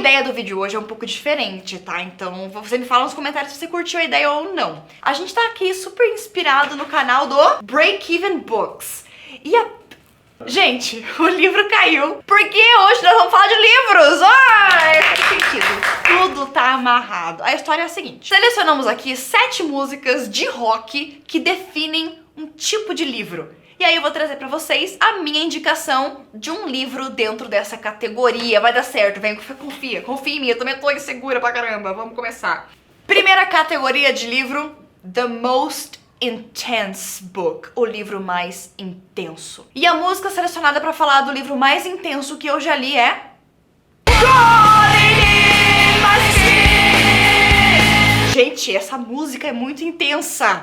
ideia do vídeo hoje é um pouco diferente, tá? Então você me fala nos comentários se você curtiu a ideia ou não. A gente tá aqui super inspirado no canal do Break Even Books. Gente, o livro caiu, porque hoje nós vamos falar de livros! Ai, faz sentido. Tudo tá amarrado. A história é a seguinte. Selecionamos aqui 7 músicas de rock que definem um tipo de livro. E aí eu vou trazer pra vocês a minha indicação de um livro dentro dessa categoria. Vai dar certo, vem, confia em mim, eu também tô insegura pra caramba. Vamos começar. Primeira categoria de livro, The Most Intense Book, o livro mais intenso. E a música selecionada pra falar do livro mais intenso que eu já li é... Gente, essa música é muito intensa.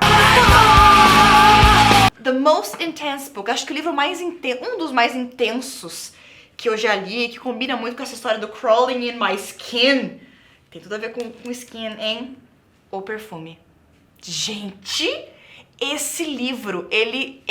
The Most Intense Book, acho que o livro mais intenso, um dos mais intensos que eu já li, que combina muito com essa história do Crawling in My Skin. Tem tudo a ver com skin, hein? O perfume. Gente, esse livro, ele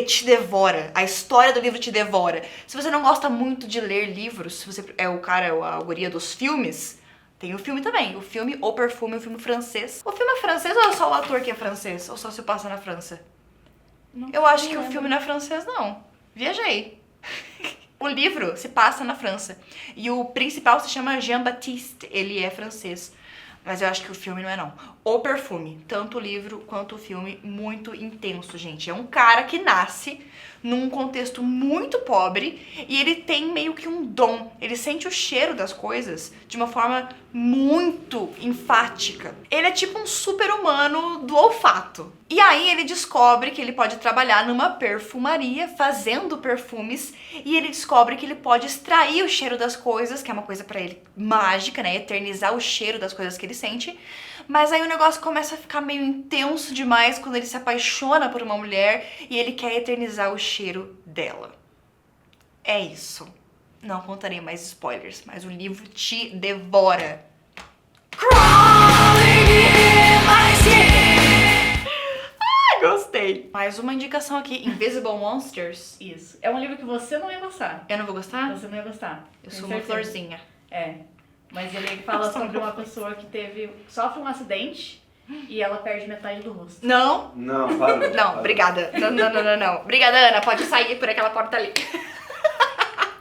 te devora. A história do livro te devora. Se você não gosta muito de ler livros, se você é a guria dos filmes, tem o filme também. O filme O Perfume, o filme francês. O filme é francês ou é só o ator que é francês? Ou só se passa na França? Eu acho que o filme não é francês, não. Viajei. O livro se passa na França. E o principal se chama Jean-Baptiste. Ele é francês. Mas eu acho que o filme não é, não. O Perfume, tanto o livro quanto o filme, muito intenso, gente. É um cara que nasce num contexto muito pobre e ele tem meio que um dom. Ele sente o cheiro das coisas de uma forma muito enfática. Ele é tipo um super-humano do olfato. E aí ele descobre que ele pode trabalhar numa perfumaria fazendo perfumes e ele descobre que ele pode extrair o cheiro das coisas, que é uma coisa pra ele mágica, né? Eternizar o cheiro das coisas que ele sente. Mas aí o negócio começa a ficar meio intenso demais quando ele se apaixona por uma mulher e ele quer eternizar o cheiro dela. É isso. Não contarei mais spoilers, mas o livro te devora. Gostei. Mais uma indicação aqui, Invisible Monsters. Isso. É um livro que você não ia gostar. Eu não vou gostar? Você não ia gostar. Eu sou uma florzinha. É. Mas ele fala sobre uma pessoa que sofre um acidente e ela perde metade do rosto. Não. Não, para. Não, obrigada. Não. Obrigada, Ana. Pode sair por aquela porta ali.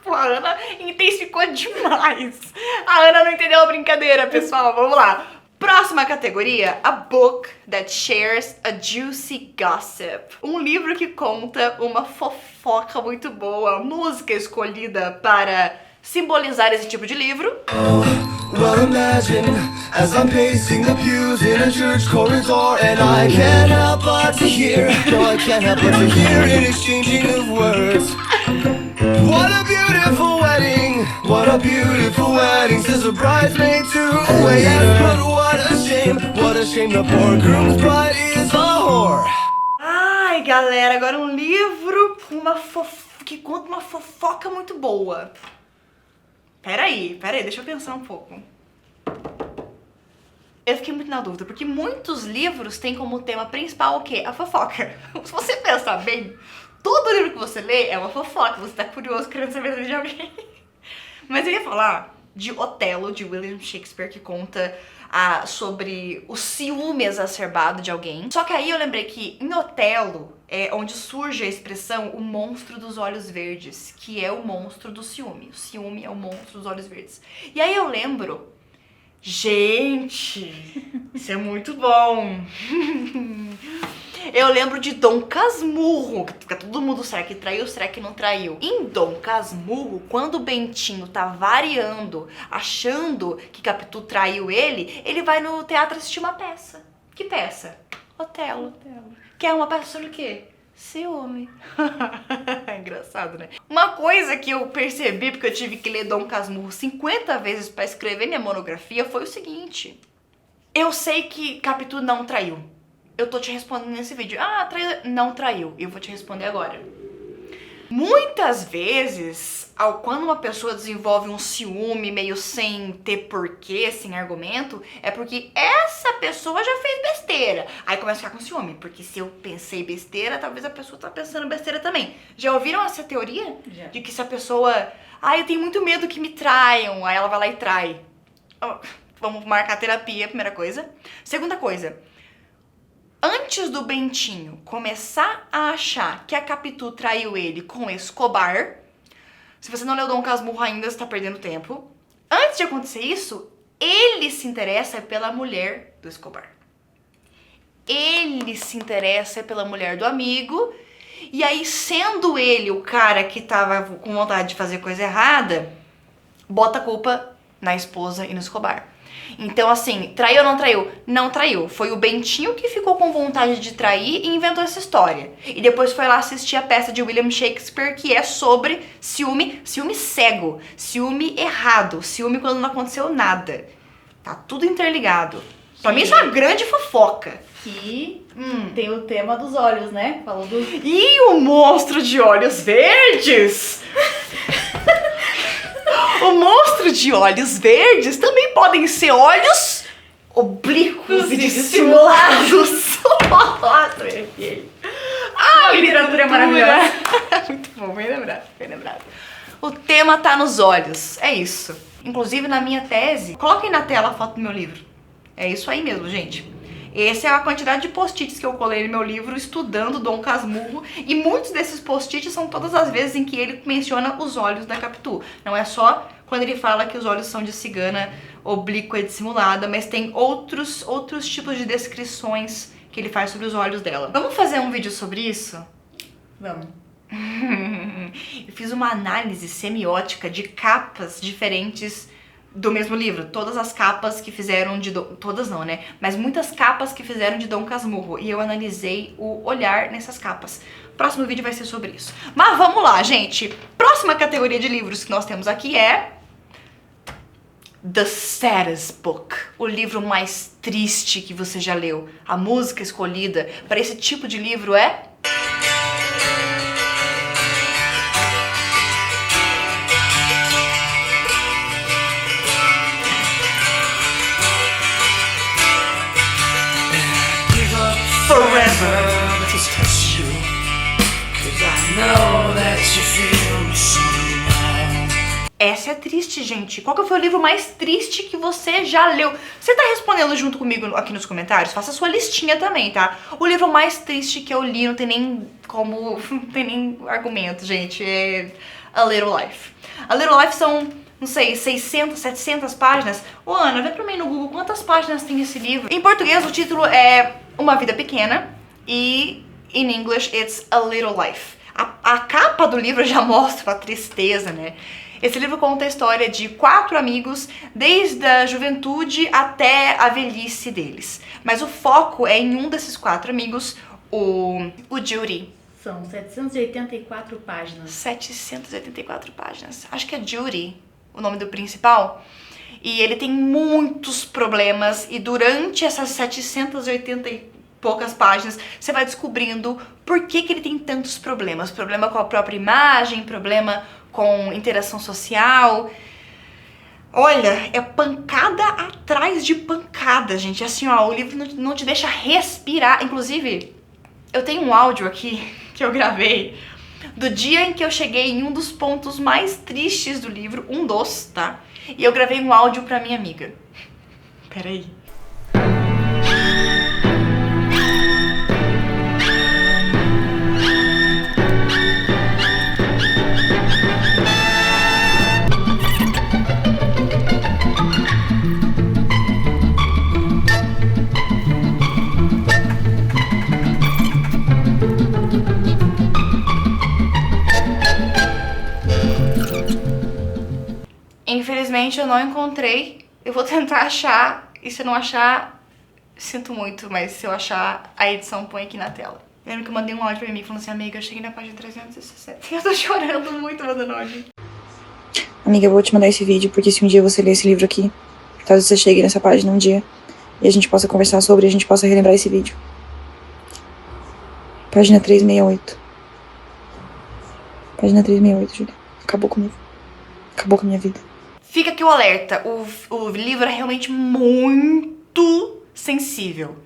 Pô, a Ana intensificou demais. A Ana não entendeu a brincadeira, pessoal. Vamos lá. Próxima categoria, A Book That Shares a Juicy Gossip. Um livro que conta uma fofoca muito boa, música escolhida para simbolizar esse tipo de livro. Well, imagine as I'm pacing the pews in a church corridor, and I can't help but to hear, no, I can't help but to hear an exchanging of words. What a beautiful wedding, what a beautiful wedding, says a bridesmaid to a waiter. But what a shame the poor groom's bride is a whore. Ai, galera, agora um livro que conta uma fofoca muito boa. Peraí, deixa eu pensar um pouco. Eu fiquei muito na dúvida, porque muitos livros têm como tema principal o quê? A fofoca. Se você pensar bem, todo livro que você lê é uma fofoca, você tá curioso querendo saber da vida de alguém. Mas eu ia falar de Otelo, de William Shakespeare, que conta sobre o ciúme exacerbado de alguém. Só que aí eu lembrei que em Otelo é onde surge a expressão o monstro dos olhos verdes, que é o monstro do ciúme. O ciúme é o monstro dos olhos verdes. E aí eu lembro, gente, isso é muito bom. Eu lembro de Dom Casmurro, que fica todo mundo, será que traiu, será que não traiu? Em Dom Casmurro, quando o Bentinho tá variando, achando que Capitu traiu ele vai no teatro assistir uma peça. Que peça? Otelo. Que é uma peça sobre o quê? Ciúme. Engraçado, né? Uma coisa que eu percebi, porque eu tive que ler Dom Casmurro 50 vezes pra escrever minha monografia, foi o seguinte. Eu sei que Capitu não traiu. Eu tô te respondendo nesse vídeo. Não traiu. Eu vou te responder agora. Muitas vezes quando uma pessoa desenvolve um ciúme meio sem ter porquê, sem argumento, é porque essa pessoa já fez besteira. Aí começa a ficar com ciúme, porque se eu pensei besteira, talvez a pessoa tá pensando besteira também. Já ouviram essa teoria? Já. De que se a pessoa... eu tenho muito medo que me traiam, aí ela vai lá e trai. Vamos marcar terapia, primeira coisa. Segunda coisa, antes do Bentinho começar a achar que a Capitu traiu ele com Escobar, se você não leu Dom Casmurro ainda, você tá perdendo tempo. Antes de acontecer isso, ele se interessa pela mulher do Escobar. Ele se interessa pela mulher do amigo, e aí, sendo ele o cara que tava com vontade de fazer coisa errada, bota a culpa na esposa e no Escobar. Então, assim, traiu ou não traiu? Não traiu. Foi o Bentinho que ficou com vontade de trair e inventou essa história. E depois foi lá assistir a peça de William Shakespeare, que é sobre ciúme cego, ciúme errado, ciúme quando não aconteceu nada. Tá tudo interligado. Pra mim isso é uma grande fofoca. Que tem o tema dos olhos, né? Falou do... E o monstro de olhos verdes? O monstro de olhos verdes também podem ser olhos oblíquos e dissimulados. Nossa, A literatura é maravilhosa. Muito bom, bem lembrado, bem lembrado. O tema tá nos olhos, é isso. Inclusive na minha tese, coloquem na tela a foto do meu livro. É isso aí mesmo, gente. Essa é a quantidade de post-its que eu colei no meu livro estudando Dom Casmurro, e muitos desses post-its são todas as vezes em que ele menciona os olhos da Capitu. Não é só quando ele fala que os olhos são de cigana oblíqua e dissimulada, mas tem outros tipos de descrições que ele faz sobre os olhos dela. Vamos fazer um vídeo sobre isso? Vamos. Eu fiz uma análise semiótica de capas diferentes do mesmo livro. Todas as capas que fizeram de... Todas não, né? Mas muitas capas que fizeram de Dom Casmurro. E eu analisei o olhar nessas capas. Próximo vídeo vai ser sobre isso. Mas vamos lá, gente. Próxima categoria de livros que nós temos aqui é... The Saddest Book. O livro mais triste que você já leu. A música escolhida para esse tipo de livro é... Forever to touch you, 'cause I know that you feel somehow. Essa é triste, gente. Qual que foi o livro mais triste que você já leu? Você tá respondendo junto comigo aqui nos comentários? Faça a sua listinha também, tá? O livro mais triste que eu li, não tem nem como... não tem nem argumento, gente. É A Little Life. A Little Life são... não sei, 600, 700 páginas. Ô, Ana, vê pra mim no Google quantas páginas tem esse livro. Em português, o título é Uma Vida Pequena e, in English, it's A Little Life. A capa do livro já mostra a tristeza, né? Esse livro conta a história de 4 amigos, desde a juventude até a velhice deles. Mas o foco é em um desses 4 amigos, o Judy. São 784 páginas. 784 páginas. Acho que é Judy o nome do principal, e ele tem muitos problemas, e durante essas 780 e poucas páginas, você vai descobrindo por que ele tem tantos problemas. Problema com a própria imagem, problema com interação social. Olha, é pancada atrás de pancada, gente. Assim, ó, o livro não te deixa respirar. Inclusive, eu tenho um áudio aqui que eu gravei do dia em que eu cheguei em um dos pontos mais tristes do livro, tá? E eu gravei um áudio pra minha amiga. Peraí. Infelizmente eu não encontrei. Eu vou tentar achar, e se eu não achar, sinto muito, mas se eu achar, a edição põe aqui na tela. Lembro que eu mandei um áudio pra mim falando assim: amiga, eu cheguei na página 360. Eu tô chorando muito mandando áudio. Amiga, eu vou te mandar esse vídeo, porque se um dia você ler esse livro aqui, talvez você chegue nessa página um dia e a gente possa conversar sobre, a gente possa relembrar esse vídeo. Página 368. Página 368, Júlia. Acabou comigo. acabou com a minha vida. Fica aqui o alerta, o livro é realmente muito sensível.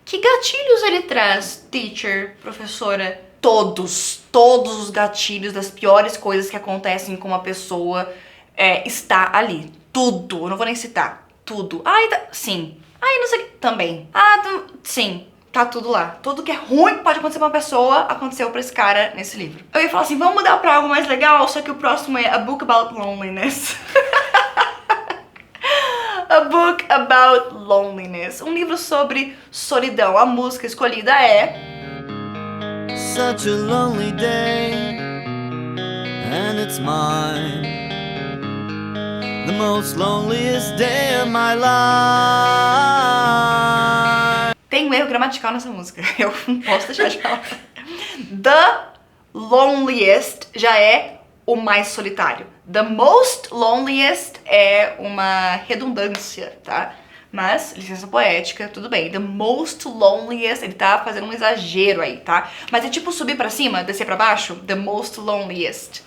Que gatilhos ele traz, teacher, professora? Todos os gatilhos das piores coisas que acontecem com uma pessoa está ali. Tudo, eu não vou nem citar. Tudo. Ai, sim. Ai, não sei o que. Também. Sim. Tá tudo lá. Tudo que é ruim que pode acontecer pra uma pessoa, aconteceu pra esse cara nesse livro. Eu ia falar assim, vamos mudar pra algo mais legal, só que o próximo é A Book About Loneliness. A Book About Loneliness. Um livro sobre solidão. A música escolhida é... Such a lonely day, and it's mine. The most loneliest day of my life. Tem um erro gramatical nessa música. Eu não posso deixar de falar. The loneliest já é o mais solitário. The most loneliest é uma redundância, tá? Mas, licença poética, tudo bem. The most loneliest, ele tá fazendo um exagero aí, tá? Mas é tipo subir pra cima, descer pra baixo. The most loneliest.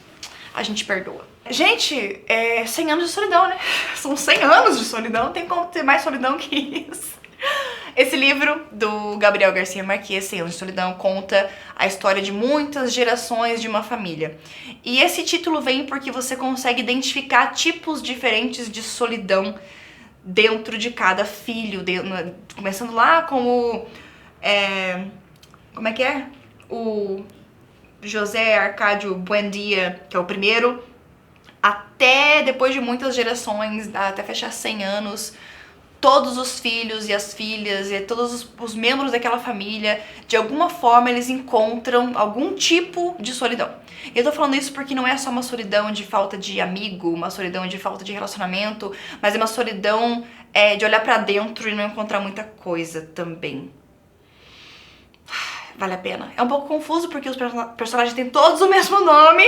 A gente perdoa. Gente, 100 anos de solidão, né? São 100 anos de solidão, não tem como ter mais solidão que isso. Esse livro do Gabriel Garcia Marques, 100 anos de solidão, conta a história de muitas gerações de uma família. E esse título vem porque você consegue identificar tipos diferentes de solidão dentro de cada filho, começando lá como como é que é? O José Arcádio Buendia, que é o primeiro, até depois de muitas gerações, até fechar 100 anos, todos os filhos e as filhas e todos os membros daquela família, de alguma forma eles encontram algum tipo de solidão. Eu tô falando isso porque não é só uma solidão de falta de amigo, uma solidão de falta de relacionamento, mas é uma solidão de olhar pra dentro e não encontrar muita coisa também. Vale a pena. É um pouco confuso porque os personagens têm todos o mesmo nome,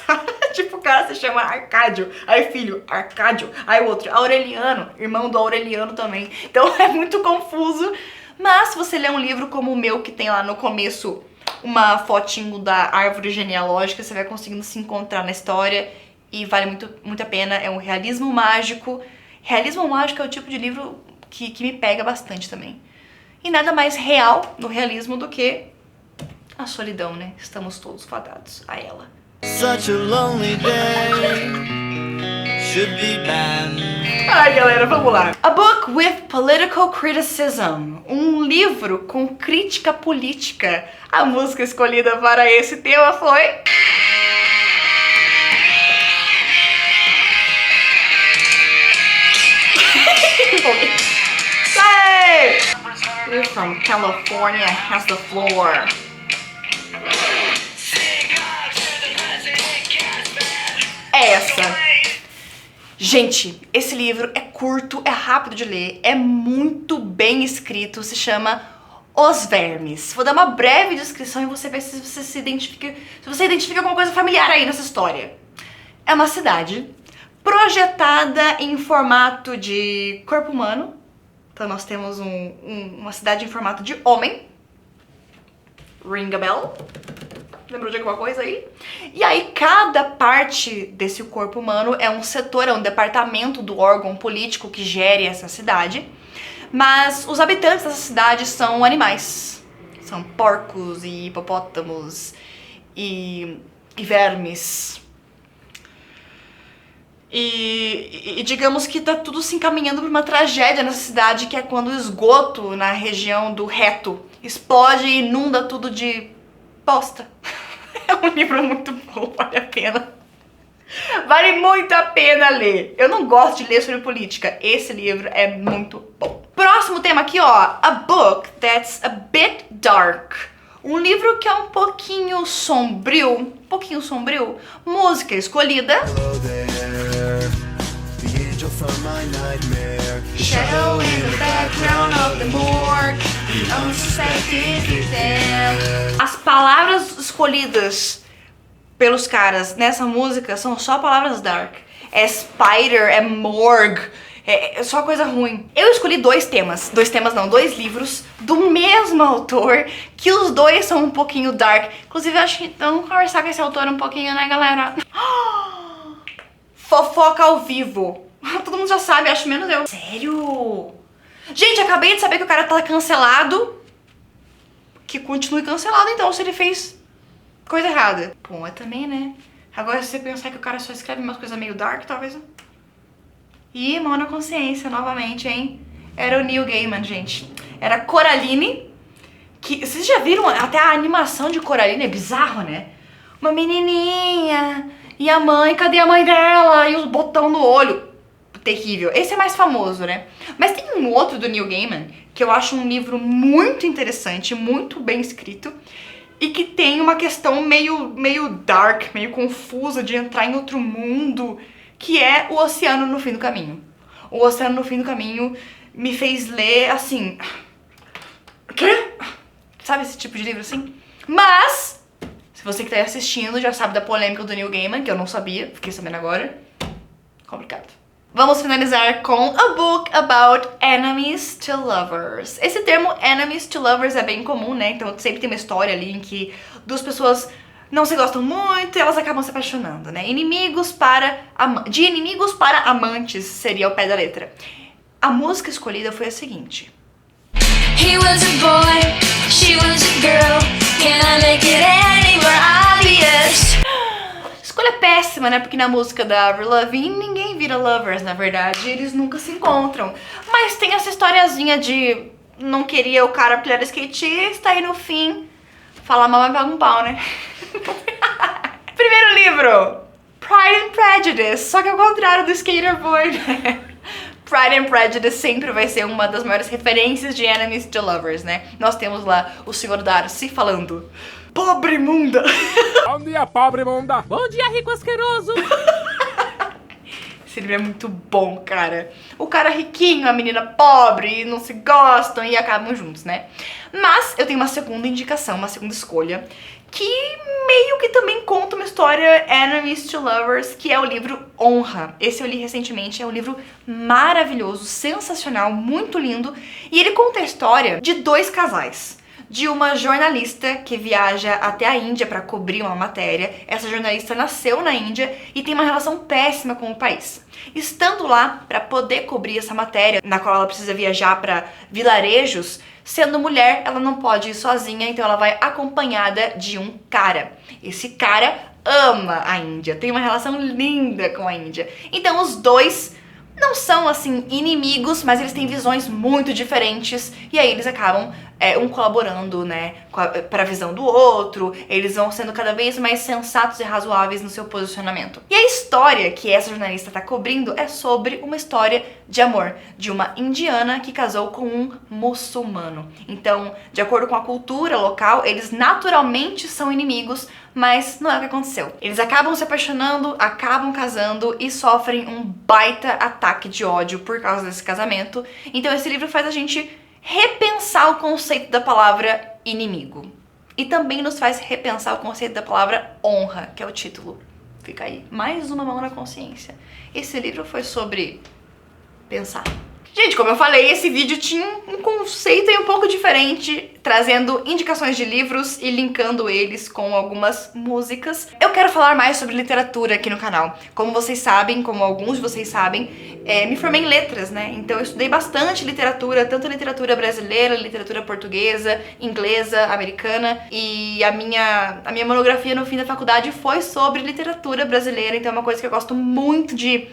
tá? Tipo, o cara se chama Arcádio, aí filho, Arcádio, aí o outro, Aureliano, irmão do Aureliano também. Então é muito confuso, mas se você ler um livro como o meu, que tem lá no começo uma fotinho da árvore genealógica, você vai conseguindo se encontrar na história e vale muito a pena. É um realismo mágico. Realismo mágico é o tipo de livro que me pega bastante também. E nada mais real no realismo do que a solidão, né? Estamos todos fadados a ela. Such a lonely day should be banned. Ai, galera, vamos lá. A Book with Political Criticism. Um livro com crítica política. A música escolhida para esse tema foi... You're from California has the floor. É essa. Gente, esse livro é curto, é rápido de ler, é muito bem escrito, se chama Os Vermes. Vou dar uma breve descrição e você vê se você se identifica, alguma coisa familiar aí nessa história. É uma cidade projetada em formato de corpo humano. Então nós temos uma cidade em formato de homem. Ring a bell. Lembrou de alguma coisa aí? E aí cada parte desse corpo humano é um setor, é um departamento do órgão político que gere essa cidade. Mas os habitantes dessa cidade são animais. São porcos e hipopótamos e vermes. E digamos que tá tudo se encaminhando para uma tragédia nessa cidade, que é quando o esgoto na região do reto explode e inunda tudo de bosta. É um livro muito bom, vale a pena. Vale muito a pena ler. Eu não gosto de ler sobre política. Esse livro é muito bom. Próximo tema aqui, ó. A Book That's a Bit Dark. Um livro que é um pouquinho sombrio. Música escolhida. Shadow in the background of the morgue, the unsuspected victim. As palavras escolhidas pelos caras nessa música são só palavras dark. É spider, é morgue, é só coisa ruim. Eu escolhi dois livros do mesmo autor, que os dois são um pouquinho dark. Inclusive, eu acho que vamos conversar com esse autor um pouquinho, né, galera? fofoca ao vivo. Todo mundo já sabe, acho menos eu. Sério? Gente, acabei de saber que o cara tá cancelado. Que continue cancelado então, se ele fez coisa errada. Bom, é também, né? Agora se você pensar que o cara só escreve umas coisas meio dark, talvez... Ih, mão na consciência, novamente, hein? Era o Neil Gaiman, gente. Era Coraline, que... Vocês já viram até a animação de Coraline? É bizarro, né? Uma menininha... E a mãe, cadê a mãe dela? E os botão no olho. Terrível. Esse é mais famoso, né? Mas tem um outro do Neil Gaiman, que eu acho um livro muito interessante, muito bem escrito, e que tem uma questão meio dark, meio confusa de entrar em outro mundo, que é O Oceano no Fim do Caminho. O Oceano no Fim do Caminho me fez ler, assim... Quê? Sabe esse tipo de livro, assim? Mas... Se você que tá aí assistindo já sabe da polêmica do Neil Gaiman, que eu não sabia, fiquei sabendo agora. Complicado. Vamos finalizar com A Book About Enemies to Lovers. Esse termo Enemies to Lovers é bem comum, né? Então sempre tem uma história ali em que duas pessoas não se gostam muito e elas acabam se apaixonando, né? De inimigos para amantes seria o pé da letra. A música escolhida foi a seguinte. He was a boy, she was a girl. Can I make it any more obvious? Escolha péssima, né? Porque na música da Avril Lavigne ninguém vira lovers, na verdade, eles nunca se encontram. Mas tem essa historiazinha de não queria o cara porque ele era skatista e no fim falar mal vai pagar um pau, né? Primeiro livro, Pride and Prejudice, só que ao contrário do Skater Boy, né? Pride and Prejudice sempre vai ser uma das maiores referências de Enemies to Lovers, né? Nós temos lá o Sr. Darcy falando: pobre imunda! Bom dia, pobre imunda! Bom dia, rico asqueroso! Esse livro é muito bom, cara. O cara riquinho, a menina pobre, não se gostam e acabam juntos, né? Mas eu tenho uma segunda indicação, uma segunda escolha, que meio que também conta uma história Enemies to Lovers, que é o livro Honra. Esse eu li recentemente, é um livro maravilhoso, sensacional, muito lindo. E ele conta a história de dois casais. De uma jornalista que viaja até a Índia para cobrir uma matéria. Essa jornalista nasceu na Índia e tem uma relação péssima com o país. Estando lá para poder cobrir essa matéria, na qual ela precisa viajar para vilarejos, sendo mulher, ela não pode ir sozinha, então ela vai acompanhada de um cara. Esse cara ama a Índia, tem uma relação linda com a Índia. Então os dois não são, assim, inimigos, mas eles têm visões muito diferentes e aí eles acabam um colaborando, né, para a visão do outro, eles vão sendo cada vez mais sensatos e razoáveis no seu posicionamento. E a história que essa jornalista tá cobrindo é sobre uma história de amor, de uma indiana que casou com um muçulmano. Então, de acordo com a cultura local, eles naturalmente são inimigos, mas não é o que aconteceu. Eles acabam se apaixonando, acabam casando e sofrem um baita ataque de ódio por causa desse casamento. Então esse livro faz a gente repensar o conceito da palavra inimigo. E também nos faz repensar o conceito da palavra honra, que é o título. Fica aí, mais uma mão na consciência. Esse livro foi sobre pensar. Gente, como eu falei, esse vídeo tinha um conceito aí um pouco diferente, trazendo indicações de livros e linkando eles com algumas músicas. Eu quero falar mais sobre literatura aqui no canal. Como vocês sabem, como alguns de vocês sabem, me formei em letras, né? Então eu estudei bastante literatura, tanto literatura brasileira, literatura portuguesa, inglesa, americana. E a minha monografia no fim da faculdade foi sobre literatura brasileira, então é uma coisa que eu gosto muito de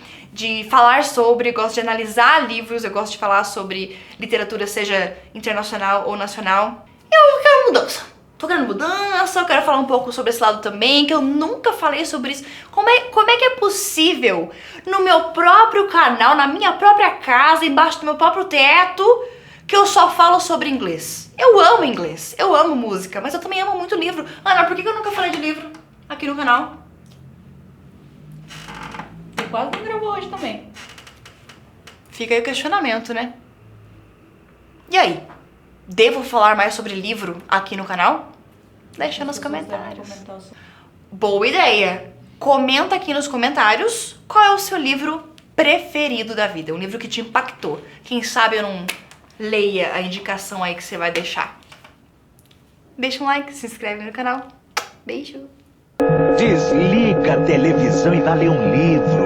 falar sobre, gosto de analisar livros, eu gosto de falar sobre literatura, seja internacional ou nacional. Eu quero mudança. Tô querendo mudança, eu quero falar um pouco sobre esse lado também, que eu nunca falei sobre isso. Como é que é possível, no meu próprio canal, na minha própria casa, embaixo do meu próprio teto, que eu só falo sobre inglês? Eu amo inglês, eu amo música, mas eu também amo muito livro. Ana, por que eu nunca falei de livro aqui no canal? Quase não gravou hoje também. Fica aí o questionamento, né? E aí? Devo falar mais sobre livro aqui no canal? Deixa nos comentários. Boa ideia! Comenta aqui nos comentários qual é o seu livro preferido da vida. Um livro que te impactou. Quem sabe eu não leia a indicação aí que você vai deixar. Deixa um like, se inscreve no canal. Beijo! Desliga a televisão e vai ler um livro.